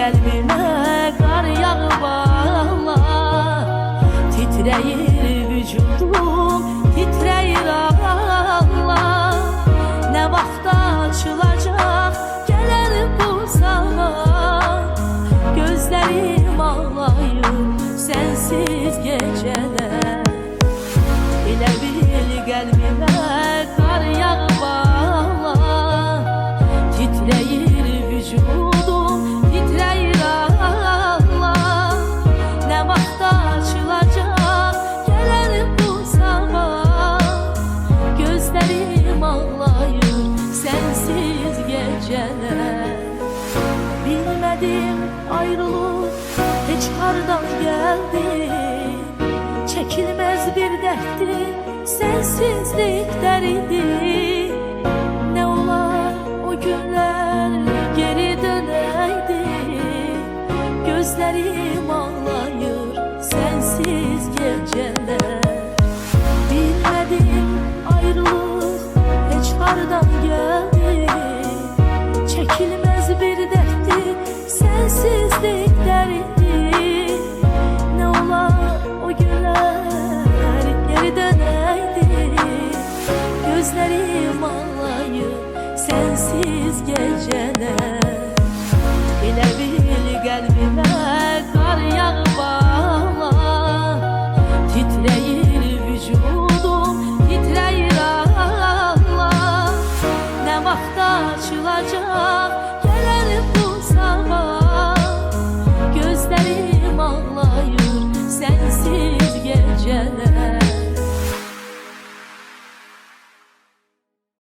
qəlbimə qar yağıb ağlar. Titrəyir vücudum, titrəyir ağlar. Nə vaxtda açılacaq gələr bu zaman. Gözlərim ağlayır sənsiz gecələr. Elə bil qəlbimə qar yağıb ağlar. Titrəyir vücudum, titrəyir ağlar. Nə vaxtda açılacaq gələr bu zaman. Gözlərim ağlayır sənsiz gecələr. Bilmədim ayrılıq heç hardan gəldi. Çəkilməz bir dərddir, sənsizlik dəridi. Nə olar o günlər geri dönəydi. Gözlərim